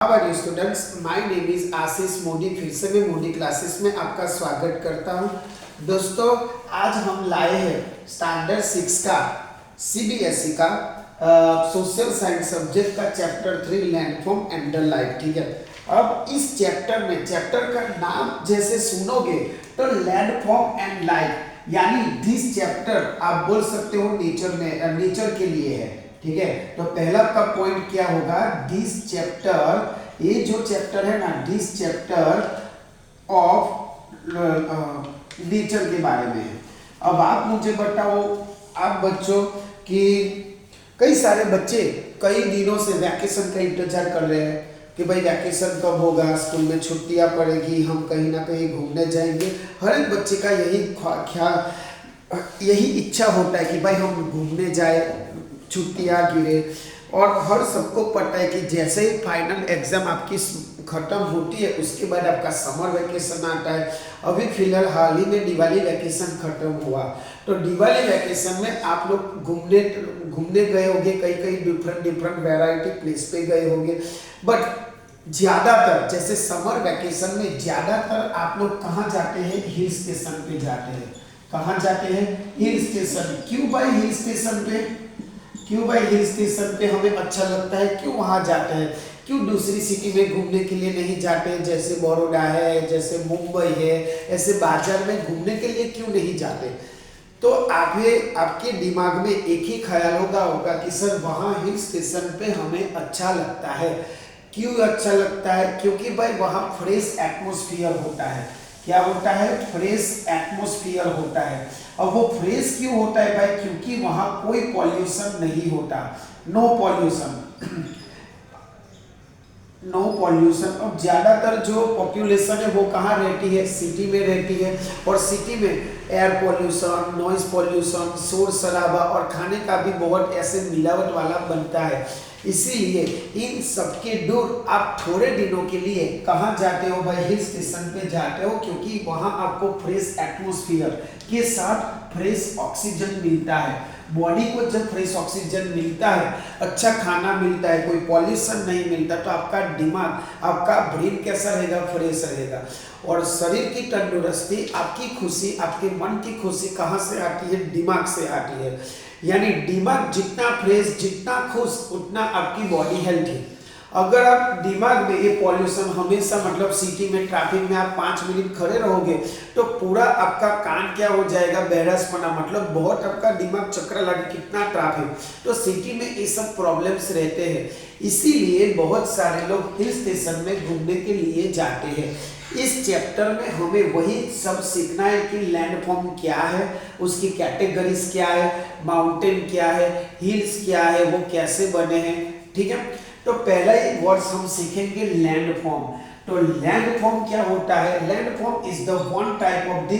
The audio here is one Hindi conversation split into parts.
How are you students, my name is Ashish Modi. फिर से मैं मोदी क्लासेस में आपका स्वागत करता हूं। दोस्तों, आज हम लाए हैं स्टैंडर्ड 6 का सीबीएसई का सोशल साइंस सब्जेक्ट का chapter 3 landform and the life. ठीक है, अब इस चैप्टर में चैप्टर का नाम जैसे सुनोगे तो लैंडफॉर्म एंड लाइफ यानी दिस चैप्टर आप बोल सकते हो नेचर के लिए है। ठीक है, तो पहला का पॉइंट क्या होगा, दिस चैप्टर, ये जो चैप्टर है ना, दिस चैप्टर ऑफ नेचर के बारे में है। अब आप मुझे बताओ, आप बच्चों कि कई सारे बच्चे कई दिनों से वैकेशन का इंतजार कर रहे हैं कि भाई वैकेशन कब होगा, स्कूल में छुट्टियां पड़ेगी, हम कहीं ना कहीं घूमने जाएंगे। हर एक बच्चे का यही इच्छा होता है कि भाई हम घूमने जाए, छुट्टियां गिरे। और हर सबको पता है कि जैसे ही फाइनल एग्जाम आपकी खत्म होती है उसके बाद आपका समर वैकेशन आता है। अभी फिलहाल हाल ही में दिवाली वैकेशन खत्म हुआ, तो दिवाली वैकेशन में आप लोग घूमने गए होंगे, कई कई डिफरेंट वैरायटी प्लेस पे गए होंगे। बट ज्यादातर जैसे समर वैकेशन में ज्यादातर आप लोग कहाँ जाते हैं, हिल स्टेशन पे जाते हैं। कहाँ जाते हैं, हिल स्टेशन। क्यों भाई हिल स्टेशन पे, क्यों भाई हिल स्टेशन पे हमें अच्छा लगता है, क्यों वहां जाते हैं, क्यों दूसरी सिटी में घूमने के लिए नहीं जाते, जैसे बड़ौदा है, जैसे मुंबई है, ऐसे बाजार में घूमने के लिए क्यों नहीं जाते। तो आपके दिमाग में एक ही ख्याल होगा कि सर वहाँ हिल स्टेशन पे हमें अच्छा लगता है। क्यों अच्छा लगता है, क्योंकि भाई वहाँ फ्रेश एटमॉस्फेयर होता है। क्या होता है, फ्रेश एटमॉस्फेयर होता है। और वो फ्रेश क्यों होता है भाई, क्योंकि वहां कोई पॉल्यूशन नहीं होता, नो पॉल्यूशन नो पॉल्यूशन। और ज्यादातर जो पॉपुलेशन है वो कहाँ रहती है, सिटी में रहती है। और सिटी में एयर पॉल्यूशन, नॉइज पॉल्यूशन, शोर शराबा और खाने का भी बहुत ऐसे मिलावट वाला बनता है। इसीलिए इन सबके दूर आप थोड़े दिनों के लिए कहाँ जाते हो भाई, हिल स्टेशन पे जाते हो, क्योंकि वहां आपको फ्रेश एटमॉस्फेयर के साथ फ्रेश ऑक्सीजन मिलता है। बॉडी को जब फ्रेश ऑक्सीजन मिलता है, अच्छा खाना मिलता है, कोई पॉल्यूशन नहीं मिलता, तो आपका दिमाग, आपका ब्रेन कैसा रहेगा, फ्रेश रहेगा। और शरीर की तंदुरुस्ती, आपकी खुशी, आपके मन की खुशी कहाँ से आती है, दिमाग से आती है। यानी दिमाग जितना फ्रेश, जितना खुश, उतना आपकी बॉडी हेल्थी। अगर आप दिमाग में ये पॉल्यूशन हमेशा, मतलब सिटी में ट्रैफिक में आप 5 मिनट खड़े रहोगे तो पूरा आपका कान क्या हो जाएगा, बेरसपना, मतलब बहुत आपका दिमाग चक्कर लगे, कितना ट्रैफिक। तो सिटी में ये सब प्रॉब्लम्स रहते हैं। इसीलिए बहुत सारे लोग हिल स्टेशन में घूमने के लिए जाते हैं। इस चैप्टर में हमें वही सब सीखना है कि लैंडफॉर्म क्या है, उसकी कैटेगरीज क्या है, माउंटेन क्या है, हिल्स क्या है, वो कैसे बने हैं। ठीक है, तो पहला ही वर्ड्स हम सीखेंगे लैंडफॉर्म। तो लैंडफॉर्म क्या होता है, landform is the one type of the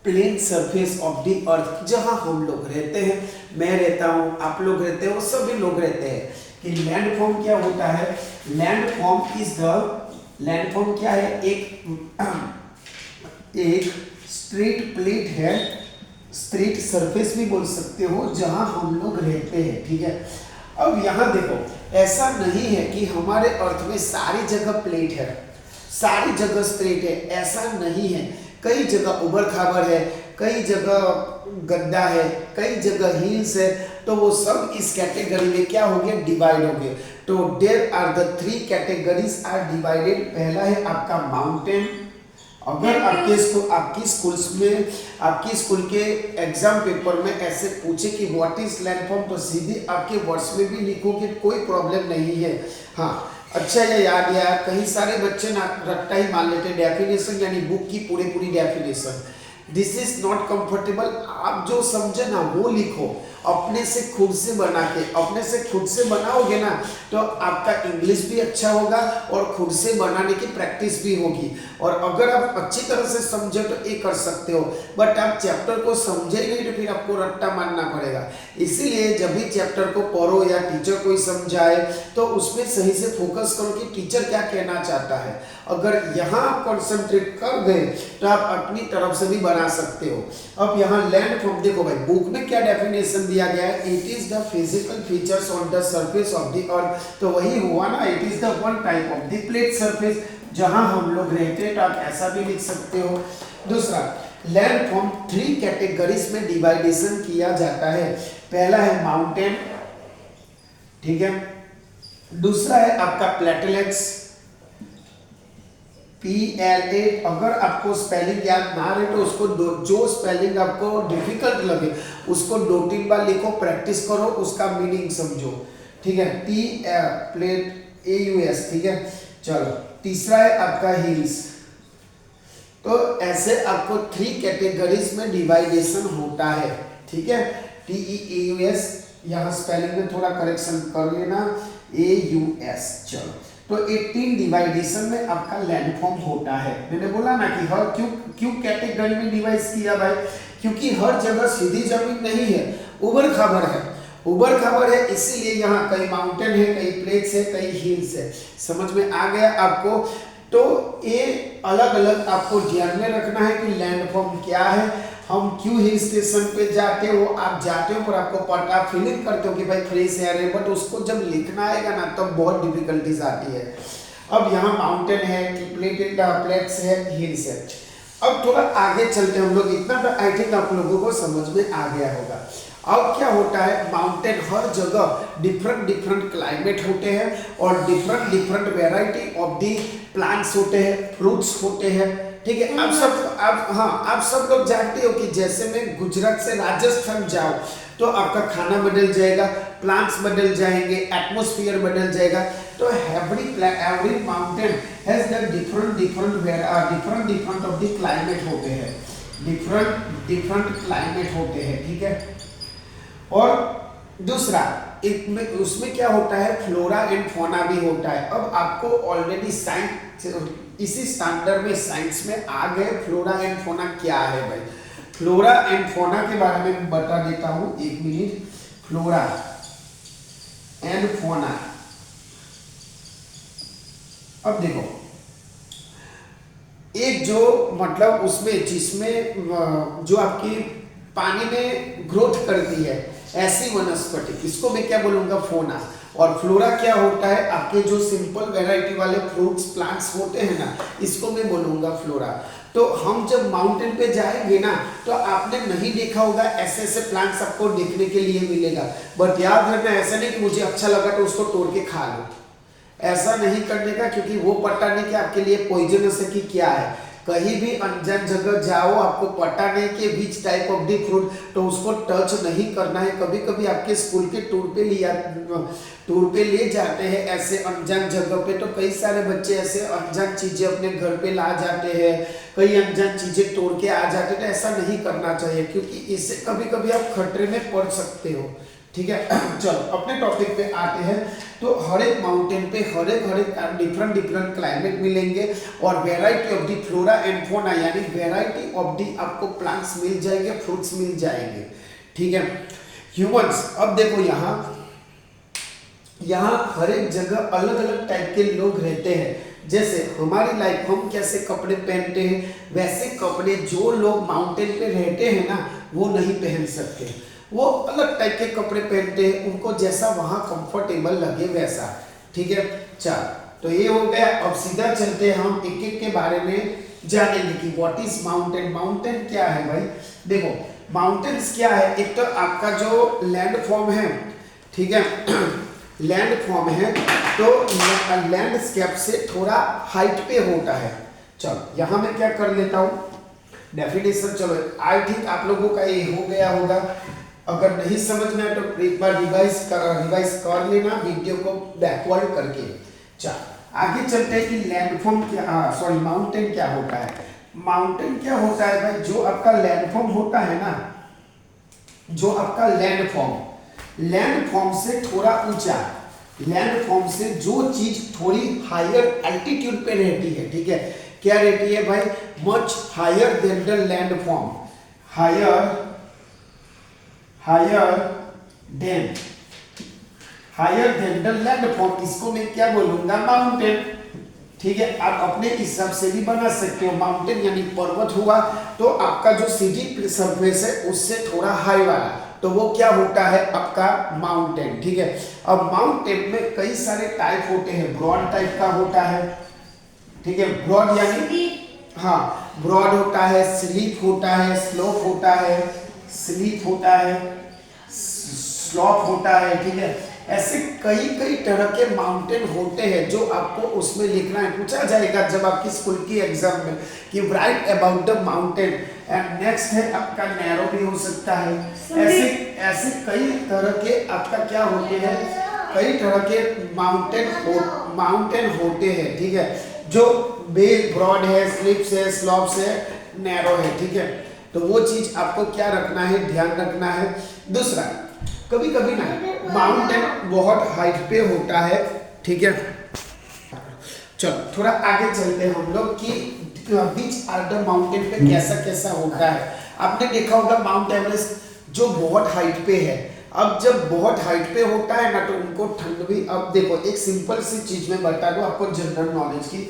plane surface of the earth, जहां हम लोग रहते हैं, मैं रहता हूं, आप लोग रहते हो, सभी लोग रहते हैं। कि लैंडफॉर्म क्या होता है, लैंडफॉर्म क्या है, एक स्ट्रेट प्लेट है, स्ट्रेट सरफेस भी बोल सकते हो, जहां हम लोग रहते हैं। ठीक है, अब यहां देखो, ऐसा नहीं है कि हमारे अर्थ में सारी जगह प्लेट है, सारी जगह स्ट्रेट है, ऐसा नहीं है। कई जगह उबड़ खाबड़ है, कई जगह गड्ढा है, कई जगह हिल्स है। तो वो सब इस कैटेगरी में क्या हो गया, डिवाइड हो गए। तो there are the 3 categories are divided. पहला है आपका माउंटेन। अगर आपकी स्कूल के एग्जाम पेपर में ऐसे पूछे कि व्हाट इज लैंडफॉर्म, तो सीधे आपके वर्ड्स में भी लिखोगे, कोई प्रॉब्लम नहीं है। हाँ, अच्छा ये याद है, कई सारे बच्चे ना रट्टा ही मान लेते, डेफिनेशन यानी बुक की पूरी definition. This is not comfortable. आप जो समझे ना वो लिखो, अपने से खुद से बना के, अपने से खुद से बनाओगे ना तो आपका इंग्लिश भी अच्छा होगा और खुद से बनाने की प्रैक्टिस भी होगी। और अगर आप अच्छी तरह से समझे तो ये कर सकते हो, बट आप चैप्टर को समझे नहीं तो फिर आपको रट्टा मारना पड़ेगा। इसीलिए जब भी चैप्टर को पढ़ो या टीचर कोई समझाए तो उसमें सही से फोकस करो कि टीचर क्या कहना चाहता है। अगर यहाँ आप कॉन्सेंट्रेट कर गए तो आप अपनी तरफ से भी बना सकते हो। अब यहाँ लैंडफॉर्म देखो भाई, बुक में क्या डेफिनेशन दिया गया है, it is the physical features on the surface of the अर्थ। तो वही हुआ ना, it is the one type of the plate surface जहां हम लोग रहते हैं। तो आप ऐसा भी लिख सकते हो। दूसरा, लैंडफॉर्म 3 कैटेगरीज में डिवाइडेशन किया जाता है। पहला है माउंटेन, ठीक है। दूसरा है आपका प्लेटलेट्स, PLA। अगर आपको स्पेलिंग याद ना रहे तो उसको जो स्पेलिंग आपको डिफिकल्ट लगे उसको 2-3 बार लिखो, प्रैक्टिस करो, उसका मीनिंग समझो, ठीक है। प्लेट AUS, ठीक है। चलो, तीसरा है आपका हिल्स। तो ऐसे आपको 3 कैटेगरीज में डिवाइडेशन होता है, ठीक है। TEAUS, यहाँ स्पेलिंग में थोड़ा करेक्शन कर लेना, AUS। चलो, तो ये 3 डिवाइडेशन में आपका लैंडफॉर्म होता है। मैंने बोला ना कि हर क्यों कैटेगरी में डिवाइड किया भाई, क्योंकि हर जगह सीधी जमीन नहीं है, उबड़ खाबड़ है, उबड़ खाबड़ है, इसीलिए यहाँ कई माउंटेन है, कई प्लेट्स है, कई हिल्स है। समझ में आ गया आपको? तो ये अलग अलग आपको ध्यान में रखना है कि लैंडफॉर्म क्या है, हम क्यों हिल स्टेशन पे जाते हो, आप जाते हो पर आपको पता फीलिंग करते हो कि भाई फ्रेश एयर है, बट उसको जब लिखना आएगा ना तब बहुत डिफिकल्टीज आती है। अब यहाँ माउंटेन है, प्लेट्स है, हिल्स है। अब थोड़ा आगे चलते हैं हम लोग, इतना तो आई थिंक आप लोगों को समझ में आ गया होगा। अब क्या होता है, माउंटेन हर जगह डिफरेंट क्लाइमेट होते हैं और different variety of the plants होते हैं, फ्रूट्स होते हैं, ठीक है। आप सब लोग जानते हो कि जैसे मैं गुजरात से राजस्थान जाऊं तो आपका खाना बदल जाएगा, प्लांट्स बदल जाएंगे, एटमॉस्फेयर बदल जाएगा। तो every mountain has the different of the climate होते हैं, डिफरेंट क्लाइमेट होते हैं, ठीक है। और दूसरा उसमें क्या होता है, फ्लोरा एंड फौना भी होता है। अब आपको ऑलरेडी साइंस, इसी स्टैंडर्ड में साइंस में आ गए फ्लोरा एंड फौना क्या है भाई। फ्लोरा एंड फौना के बारे में बता देता हूं, 1 मिनट। फ्लोरा एंड फौना, अब देखो, एक जो मतलब उसमें जिसमें जो आपकी पानी में ग्रोथ करती है ऐसी वनस्पति, इसको मैं क्या बोलूंगा, फौना। और फ्लोरा क्या होता है, आपके जो सिंपल वैरायटी वाले फ्रूट्स प्लांट्स होते हैं ना, इसको मैं बोलूंगा फ्लोरा। तो हम जब माउंटेन पे जाएंगे ना तो आपने नहीं देखा होगा ऐसे ऐसे प्लांट्स आपको देखने के लिए मिलेगा, बट याद रखना ऐसा नहीं कि मुझे अच्छा लगा तो उसको तोड़ के खा लो, ऐसा नहीं करने का, क्योंकि वो पता नहीं कि आपके लिए पॉइजनस है कि क्या है। कहीं भी अनजान जगह जाओ, आपको पता नहीं कि which type of the fruit, तो उसको टच नहीं करना है। कभी कभी आपके स्कूल के टूर पे ले जाते हैं ऐसे अनजान जगह पे, तो कई सारे बच्चे ऐसे अनजान चीजें अपने घर पे ला जाते हैं, कई अनजान चीजें तोड़ के आ जाते हैं। तो ऐसा नहीं करना चाहिए, क्योंकि इससे कभी कभी आप खतरे में पड़ सकते हो, ठीक है। चलो अपने टॉपिक पे आते हैं। तो हर एक माउंटेन पे हर एक डिफरेंट क्लाइमेट मिलेंगे और variety of the flora and fauna, यानी वेराइटी ऑफ दी आपको प्लांट्स मिल जाएंगे, फ्रूट्स मिल जाएंगे, ठीक है। ह्यूमंस, अब देखो यहाँ हर एक जगह अलग अलग टाइप के लोग रहते हैं। जैसे हमारी लाइफ, हम कैसे कपड़े पहनते हैं, वैसे कपड़े जो लोग माउंटेन पे रहते हैं ना वो नहीं पहन सकते, वो अलग टाइप के कपड़े पहनते हैं, उनको जैसा वहां कंफर्टेबल लगे वैसा, ठीक है। चल, तो ये हो गया। अब सीधा चलते हैं हम एक एक के बारे में जानेंगे कि व्हाट इज माउंटेन। माउंटेन क्या है भाई, देखो माउंटेन्स क्या है, एक तो आपका जो लैंड फॉर्म है, ठीक है, लैंड फॉर्म है, तो लैंडस्केप से थोड़ा हाइट पे होता है। चलो यहाँ मैं क्या कर लेता हूँ, डेफिनेशन, चलो आई थिंक आप लोगों का ये हो गया होगा। अगर नहीं समझ में आए तो एक बार रिवाइज कर लेना वीडियो को बैकवर्ड करके। चल आगे चलते हैं कि लैंडफॉर्म क्या, माउंटेन क्या होता है। माउंटेन क्या होता है भाई, जो आपका लैंडफॉर्म होता है ना, जो आपका लैंडफॉर्म से थोड़ा ऊंचा, लैंडफॉर्म से जो चीज थोड़ी हायर एल्टीट्यूड पे रहती है, ठीक है, क्या रहती है भाई, much higher than the landform, higher than the landform, इसको मैं क्या बोलूंगा, माउंटेन, ठीक है। आप अपने हिसाब से भी बना सकते हो। माउंटेन यानी पर्वत हुआ, तो आपका जो सीधी सरफेस है उससे थोड़ा हाई वाला, तो वो क्या होता है आपका माउंटेन। ठीक है, अब माउंटेन में कई सारे टाइप होते हैं। ब्रॉड टाइप का होता है, ठीक है, ब्रॉड यानी हाँ ब्रॉड होता है, स्लीप होता है, स्लोप होता है, स्लीप होता है, स्लॉप होता है। ठीक है, ऐसे कई कई तरह के माउंटेन होते हैं जो आपको उसमें लिखना है। पूछा जाएगा जब आपकी स्कूल की एग्जाम में कि right about the mountain. And next है आपका नैरो भी हो सकता है। ऐसे ऐसे कई तरह के आपका क्या होते हैं, कई तरह के माउंटेन होते हैं। ठीक है, जो बेस ब्रॉड है, स्लिप्स है, स्लॉप्स है, नैरो है। ठीक है, तो वो चीज आपको क्या रखना है, ध्यान रखना है। दूसरा, कभी कभी ना माउंटेन बहुत हाइट पे होता है। ठीक है, चलो थोड़ा आगे चलते हैं हम लोग कि बीच आर द माउंटेन पे कैसा कैसा होता है। आपने देखा होगा माउंट एवरेस्ट जो बहुत हाइट पे है। अब जब बहुत हाइट पे होता है ना तो उनको ठंड भी, अब देखो एक सिंपल सी चीज में बता दूं आपको जनरल नॉलेज की,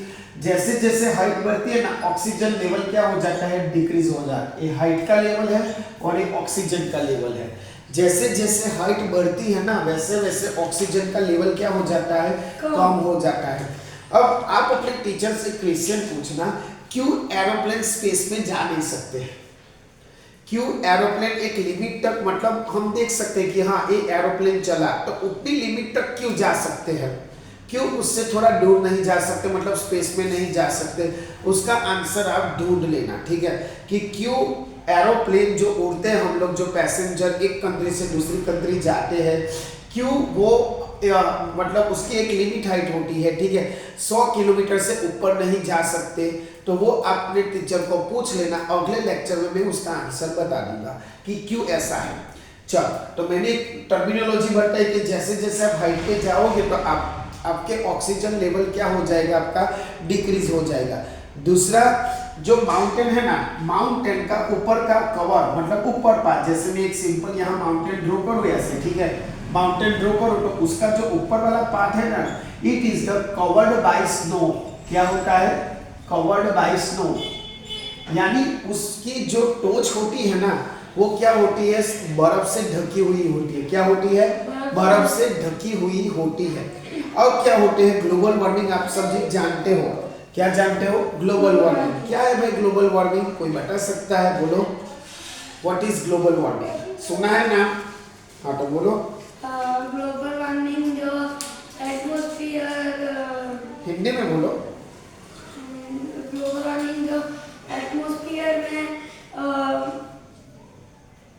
जैसे जैसे हाइट बढ़ती है ना ऑक्सीजन लेवल क्या हो जाता है, डिक्रीज हो जाता है। ये हाइट का लेवल है और ये ऑक्सीजन का लेवल है। जैसे जैसे हाइट बढ़ती है ना वैसे वैसे ऑक्सीजन का लेवल क्या हो जाता है, कम हो जाता है। अब आप अपने टीचर से क्वेश्चन पूछना, क्यों एरोप्लेन स्पेस में जा नहीं सकते? क्यों एरोप्लेन एक लिमिट तक, मतलब हम देख सकते हैं कि हाँ ये एरोप्लेन चला, तो उतनी लिमिट तक क्यों जा सकते हैं, क्यों उससे थोड़ा दूर नहीं जा सकते, मतलब स्पेस में नहीं जा सकते? उसका आंसर आप ढूंढ लेना। ठीक है, कि क्यों एरोप्लेन जो उड़ते हैं हम लोग, जो पैसेंजर एक कंट्री से दूसरी कंट्री जाते हैं, क्यों वो मतलब उसकी एक लिमिट हाइट होती है। ठीक है, 100 किलोमीटर से ऊपर नहीं जा सकते। तो वो अपने टीचर को पूछ लेना, अगले लेक्चर में मैं उसका आंसर बता दूंगा कि क्यों ऐसा है। चल, तो मैंने टर्मिनोलॉजी बताई कि जैसे जैसे आप हाइट पे जाओगे तो आपके ऑक्सीजन लेवल क्या हो जाएगा, आपका डिक्रीज हो जाएगा। दूसरा, जो माउंटेन है ना, माउंटेन का ऊपर का कवर, मतलब ऊपर पार्ट, जैसे मैं एक सिंपल यहाँ माउंटेन ड्रॉ करूँ ऐसे, ठीक है, माउंटेन ड्रॉ करो तो उसका जो ऊपर वाला पार्ट है ना, it is the covered by snow. क्या होता है, कवर्ड बाय स्नो, यानी उसकी जो टोच होती है ना वो क्या होती है, बर्फ से ढकी हुई होती है। क्या होती है, बर्फ से ढकी हुई होती है। और क्या होते हैं, ग्लोबल वार्मिंग आप सब जानते हो। क्या जानते हो, ग्लोबल वार्मिंग क्या है भाई? ग्लोबल वार्मिंग कोई बता सकता है, बोलो व्हाट इज ग्लोबल वार्मिंग? सुना है ना? हाँ तो बोलो। ग्लोबल वार्मिंग जो एटमॉस्फेयर, हिंदी में बोलो। ग्लोबल वार्मिंग जो एटमॉस्फेयर में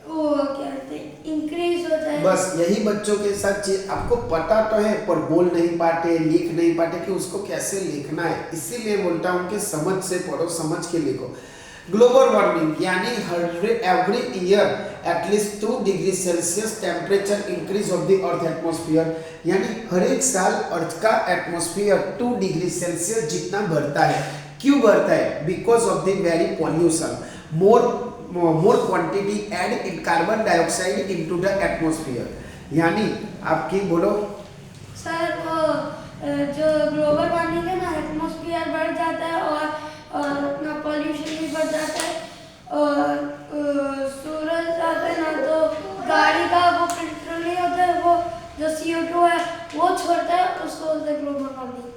वो क्या कहते हैं, इंक्रीज हो जाए। बस यही बच्चों के साथ चीज आपको पता तो है पर बोल नहीं पाते, लिख नहीं पाते कि उसको कैसे लिखना है। इसीलिए बोलता हूँ कि समझ से पढ़ो, समझ के लिखो। ग्लोबल वार्मिंग यानी every year at least 2 degree Celsius temperature increase of the earth atmosphere, यानी हर एक साल अर्थ का एटमॉस्फेयर 2 डिग्री सेल्सियस जितना बढ़ता है। क्यों बढ़ता है? Because of the very pollution, more quantity add in carbon dioxide into the atmosphere. यानी आपकी बोलो सर, वो जो ग्लोबल वार्मिंग है ना, एटमॉस्फेयर बढ़ जाता है और अपना पॉल्यूशन भी बढ़ जाता है। और सूरज आता है ना तो गाड़ी का वो फिल्टर नहीं होता है, वो जो CO2 है वो छोड़ता है, उसको बोलते हैं ग्लोबल वार्मिंग।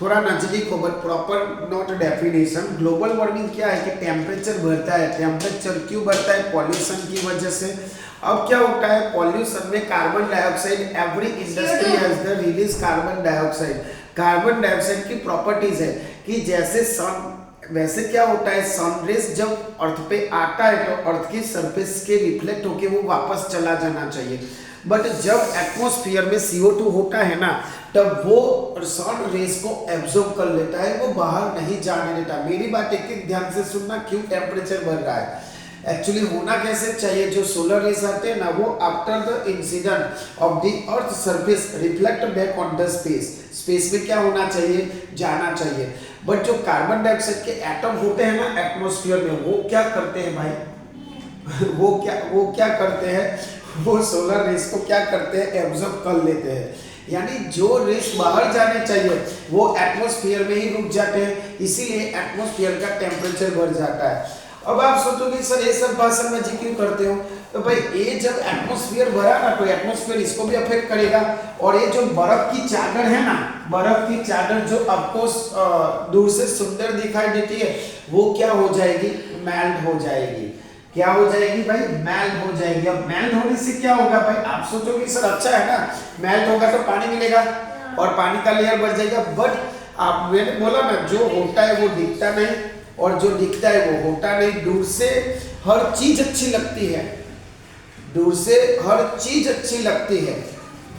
थोड़ा नजदीक हो but proper not definition. Global warming क्या है कि टेम्परेचर बढ़ता है। टेम्परेचर क्यों बढ़ता है? पॉल्यूशन की वजह से। अब क्या होता है, पॉल्यूशन में carbon dioxide, every industry has the release carbon dioxide. Carbon dioxide की प्रॉपर्टीज है कि जैसे सन, वैसे क्या होता है, सनरेज जब अर्थ पे आता है तो अर्थ की सरफेस के रिफ्लेक्ट होके वो वापस चला जाना चाहिए। बट जब एटमॉस्फेयर में CO2 होता है ना, तब वो सन रेस को एब्जॉर्ब कर लेता है, वो बाहर नहीं जाने देता। मेरी बात एक एक ध्यान से सुनना, क्यों टेम्परेचर बढ़ रहा है। एक्चुअली होना कैसे चाहिए, जो सोलर रेस आते हैं ना वो after the incident of the earth surface reflect back on the space. Space में क्या होना चाहिए, जाना चाहिए। बट जो कार्बन डाइऑक्साइड के एटम होते हैं ना एटमॉस्फेयर में, वो क्या करते हैं भाई वो क्या करते हैं, वो सोलर रेस को क्या करते हैं, एब्जॉर्ब कर लेते हैं। यानी जो रेस बाहर जाने चाहिए वो एटमॉस्फेयर में ही रुक जाते हैं, इसीलिए एटमॉस्फेयर का टेम्परेचर बढ़ जाता है। अब आप सोचोगे सर ये सब भाषण में जी क्यों करते हो, तो भाई ये जब एटमॉस्फेयर भरा ना तो एटमॉस्फेयर इसको भी अफेक्ट करेगा, और ये जो बर्फ की चादर है ना, बर्फ की चादर जो आपको दूर से सुंदर दिखाई देती है वो क्या हो जाएगी, मेल्ट हो जाएगी। क्या हो जाएगी भाई, मेल्ट हो जाएगी। अब मेल्ट होने से क्या होगा भाई, आप सोचोगे सर अच्छा है ना, मेल्ट होगा तो पानी मिलेगा और पानी का लेयर बढ़ जाएगा, बट आप मैंने बोला ना जो होता है वो दिखता नहीं और जो दिखता है वो होता नहीं। दूर से हर चीज अच्छी लगती है, दूर से हर चीज अच्छी लगती है,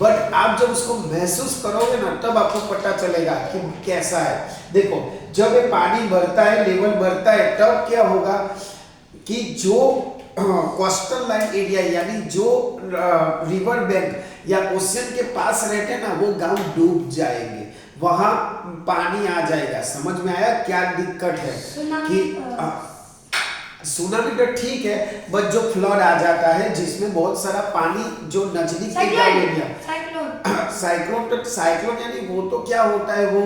बट आप जब उसको महसूस करोगे ना तब आपको पता चलेगा कि कैसा है। देखो जब ये पानी बढ़ता है, लेवल बढ़ता है, तब क्या होगा कि जो कोस्टल लाइन एरिया यानी जो रिवर बैंक या ओशियन के पास रहते हैं ना वो गांव डूब जाएंगे, वहां पानी आ जाएगा। समझ में आया क्या दिक्कत है कि सुनामी तो ठीक है, बट जो फ्लड आ जाता है जिसमें बहुत सारा पानी जो नजदीक के गांव एरिया, साइक्लोन यानी वो तो क्या होता है वो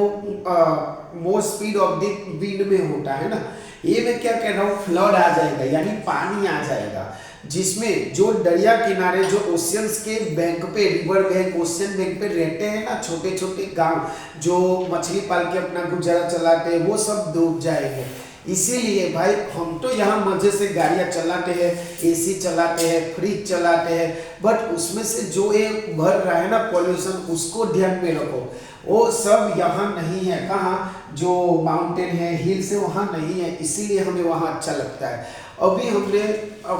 more speed of the wind में होता है ना, ये मैं क्या कह रहा हूँ फ्लड आ जाएगा यानी पानी आ जाएगा, जिसमें जो दरिया किनारे जो ओशियंस के बैंक पे, रिवर बैंक ओशियन बैंक पे रहते हैं ना छोटे छोटे गांव जो मछली पाल के अपना गुजारा चलाते हैं वो सब डूब जाएंगे। इसीलिए भाई हम तो यहाँ मजे से गाड़ियाँ चलाते हैं, एसी चलाते हैं, फ्रिज चलाते हैं, बट उसमें से जो ये भर रहा है ना पॉल्यूशन उसको ध्यान में रखो, वो सब यहाँ नहीं है। कहाँ जो माउंटेन है, हिल्स है, वहाँ नहीं है, इसीलिए हमें वहाँ अच्छा लगता है। अभी हमने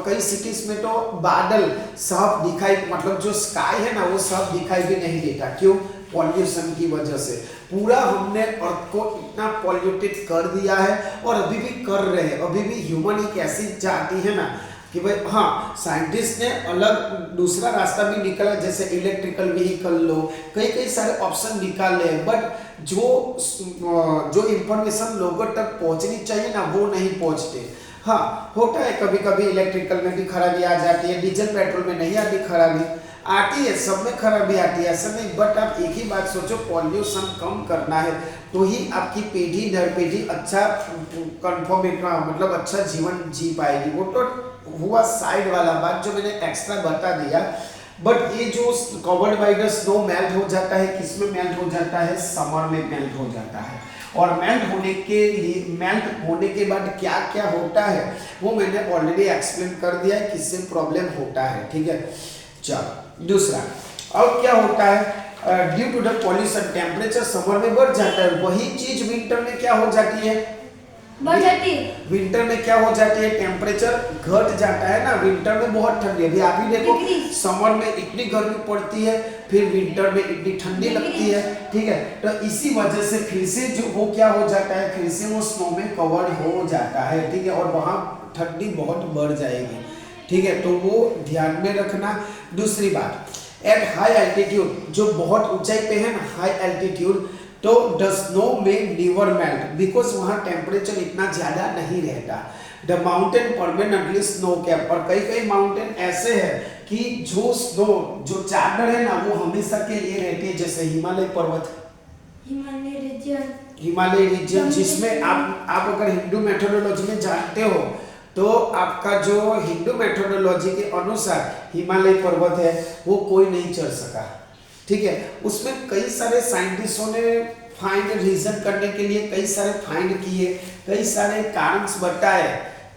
कई सिटीज में तो बादल साफ दिखाई, मतलब जो स्काई है ना वो साफ दिखाई भी नहीं देता। क्यों? पॉल्यूशन की वजह से। पूरा हमने अर्थ को इतना पॉल्यूटेड कर दिया है और अभी भी कर रहे हैं। अभी भी ह्यूमन एक ऐसी जाति है ना कि भाई हाँ साइंटिस्ट ने अलग दूसरा रास्ता भी निकाला, जैसे इलेक्ट्रिकल व्हीकल लो, कई कई सारे ऑप्शन निकाले हैं, बट जो इंफॉर्मेशन लोगों तक पहुंचनी चाहिए ना वो नहीं पहुंचते। हाँ होता है कभी कभी इलेक्ट्रिकल में भी खराबी आ जाती है, डीजल पेट्रोल में नहीं आती खराबी, आती है, सब में खराबी आती है, ऐसा नहीं। बट आप एक ही बात सोचो, पॉल्यूशन कम करना है तो ही आपकी पीढ़ी दर पीढ़ी अच्छा मतलब अच्छा जीवन जी पाएगी। वो तो हुआ साइड वाला बात जो मैंने एक्स्ट्रा बता दिया। बट ये जो covered by the snow melt हो जाता है, किस में मेल्ट हो जाता है? समर में मेल्ट हो जाता है। और मेल्ट होने के बाद क्या क्या होता है वो मैंने ऑलरेडी एक्सप्लेन कर दिया है किससे प्रॉब्लम होता है। ठीक है, चलो दूसरा अब क्या होता है, due to the pollution temperature summer में बढ़ जाता है, वही चीज विंटर में क्या हो जाती है? बढ़ जाती है। विंटर में क्या हो जाती है? टेम्परेचर घट जाता है ना। विंटर में बहुत ठंडी, अभी आप ही देखो समर में इतनी गर्मी पड़ती है, फिर विंटर में इतनी ठंडी लगती है। ठीक है, तो इसी वजह से फिर से जो वो क्या हो जाता है, फिर से वो स्नो में कवर हो जाता है। ठीक है, और वहाँ ठंडी बहुत बढ़ जाएगी। ठीक है, तो वो ध्यान में रखना। दूसरी बात, एट हाई एल्टीट्यूड, जो बहुत ऊंचाई पे है ना हाई एल्टीट्यूड, तो द स्नो में नेवर मेल्ट बिकॉज वहाँ टेम्परेचर इतना ज़्यादा नहीं रहता। The mountain permanently snow cap, और कई कई माउंटेन ऐसे हैं कि जो स्नो जो चादर है ना वो हमेशा के लिए रहती है, जैसे हिमालय पर्वत, हिमालय रीजन, जिसमें आप अगर हिंदू मेथोडोलॉजी में जानते हो तो आपका जो हिंदू मेथोडोलॉजी के अनुसार हिमालय पर्वत है वो कोई नहीं चढ़ सका। ठीक है, उसमें कई सारे साइंटिस्टों ने फाइंड रीजन करने के लिए कई सारे फाइंड किए, कई सारे कारण बताए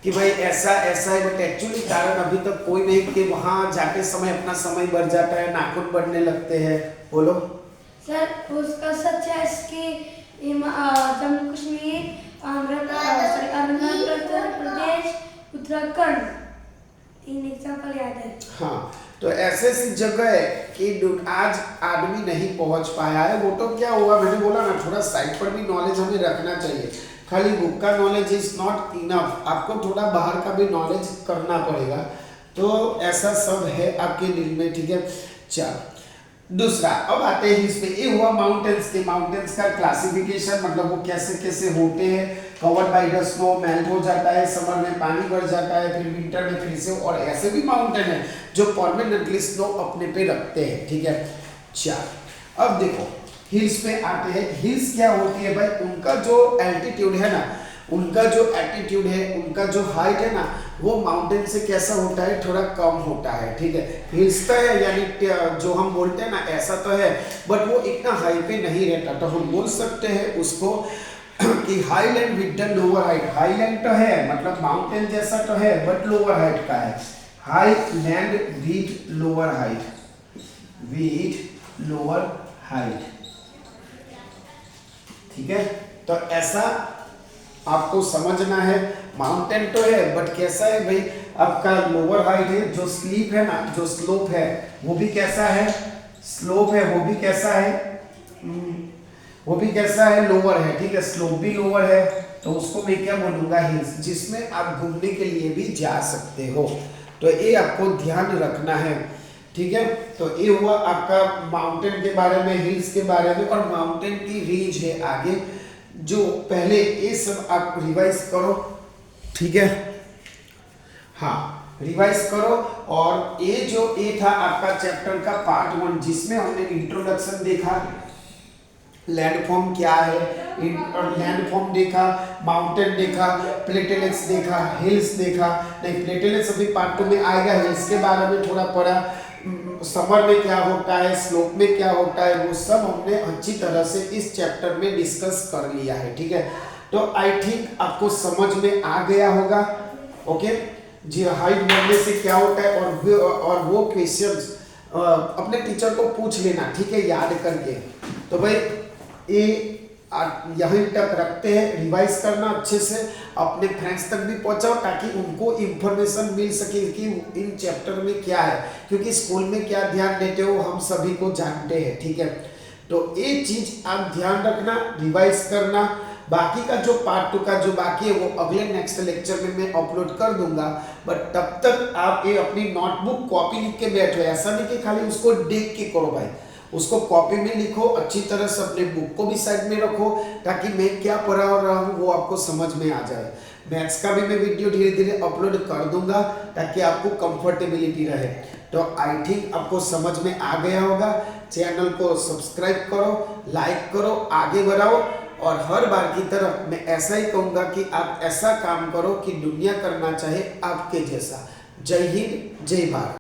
कि भाई ऐसा ऐसा है, बट एक्चुअली कारण अभी तक कोई नहीं कि वहाँ जाते समय अपना समय बढ़ जाता है, नाखून बढ़ने लगते हैं। बोलो सर, उसका सच है कि जम्मू कश्मीर, अरुणाचल प्रदेश, उत्तराखंड, 3 एग्जाम्पल याद है। हाँ, तो ऐसे ऐसी जगह है कि आज आदमी नहीं पहुंच पाया है। वो तो क्या हुआ, मैंने बोला ना थोड़ा साइड पर भी नॉलेज हमें रखना चाहिए। खाली बुक का नॉलेज इज नॉट इनफ, आपको थोड़ा बाहर का भी नॉलेज करना पड़ेगा। तो ऐसा सब है आपके दिल में। ठीक है, चलो दूसरा अब आते हैं इसमें। ये हुआ माउंटेन्स के, माउंटेन्स का क्लासिफिकेशन, मतलब वो कैसे कैसे होते हैं। Covered by the snow, melt हो जाता है, समर में पानी बढ़ जाता है, फिर विंटर में फिर से। और ऐसे भी माउंटेन है जो परमानेंटली स्नो अपने पे रखते हैं। ठीक है, चलो अब देखो हिल्स पे आते हैं। हिल्स क्या होती है भाई, उनका जो एल्टीट्यूड है ना उनका जो एटीट्यूड है, उनका जो हाइट है ना, वो माउंटेन से कैसा होता है, थोड़ा कम होता है, ठीक है। हिल्स तो है, यानी जो हम बोलते हैं ना ऐसा तो है, बट वो इतना हाई पे नहीं रहता। तो हम बोल सकते हैं उसको कि highland with the lower height. Highland तो है, मतलब माउंटेन जैसा तो है, बट लोअर हाइट का है। Highland with lower height, with lower height, ठीक है। तो ऐसा आपको समझना है। माउंटेन तो है, बट कैसा है भाई, आपका लोअर हाइट है, जो स्लीप है ना, जो स्लोप है वो भी कैसा है, स्लोप है वो भी कैसा है, वो भी कैसा है, लोअर है, ठीक है। स्लोप भी लोअर है, तो उसको मैं क्या बोलूंगा, हिल्स, जिसमें आप घूमने के लिए भी जा सकते हो। तो ये आपको ध्यान रखना है, ठीक है। तो ये हुआ आपका माउंटेन के बारे में, हिल्स के बारे में, और माउंटेन की रेंज है आगे, जो पहले ये सब आप रिवाइज करो, ठीक है। हाँ, रिवाइज करो। और ये जो ये था आपका चैप्टर का पार्ट 1, जिसमें हमने इंट्रोडक्शन देखा, लैंडफॉर्म क्या है, लैंडफॉर्म देखा, माउंटेन देखा, प्लेटेलेट्स देखा, हिल्स देखा। नहीं, प्लेटेलेट्स अभी पार्ट 2 में आएगा। हिल्स के बारे में थोड़ा पढ़ा, समर में क्या होता है, स्लोप में क्या होता है, वो सब हमने अच्छी तरह से इस चैप्टर में डिस्कस कर लिया है, ठीक है। तो आई थिंक आपको समझ में आ गया होगा, ओके जी। हाइट बढ़ने से क्या होता है, और वो क्वेश्चंस अपने टीचर को पूछ लेना, ठीक है, याद करके। तो भाई ये यहीं तक रखते हैं, रिवाइज करना अच्छे से, अपने फ्रेंड्स तक भी पहुंचाओ, ताकि उनको इंफॉर्मेशन मिल सके कि इन चैप्टर में क्या है, क्योंकि स्कूल में क्या ध्यान देते हो हम सभी को जानते हैं, ठीक है। तो ये चीज आप ध्यान रखना, रिवाइज करना। बाकी का जो पार्ट 2 का जो बाकी है वो अगले नेक्स्ट लेक्चर में मैं अपलोड कर दूंगा, बट तब तक आप ये अपनी नोटबुक कॉपी लिख के बैठो। ऐसा नहीं कि खाली उसको देख के करो भाई, उसको कॉपी में लिखो अच्छी तरह से, अपने बुक को भी साइड में रखो, ताकि मैं क्या पढ़ा रहा हूँ वो आपको समझ में आ जाए। मैथ्स का भी मैं वीडियो धीरे धीरे अपलोड कर दूंगा, ताकि आपको कंफर्टेबिलिटी रहे। तो आई थिंक आपको समझ में आ गया होगा। चैनल को सब्सक्राइब करो, लाइक करो, आगे बढ़ाओ, और हर बार की तरह मैं ऐसा ही कहूँगा कि आप ऐसा काम करो कि दुनिया करना चाहे आपके जैसा। जय हिंद, जय भारत।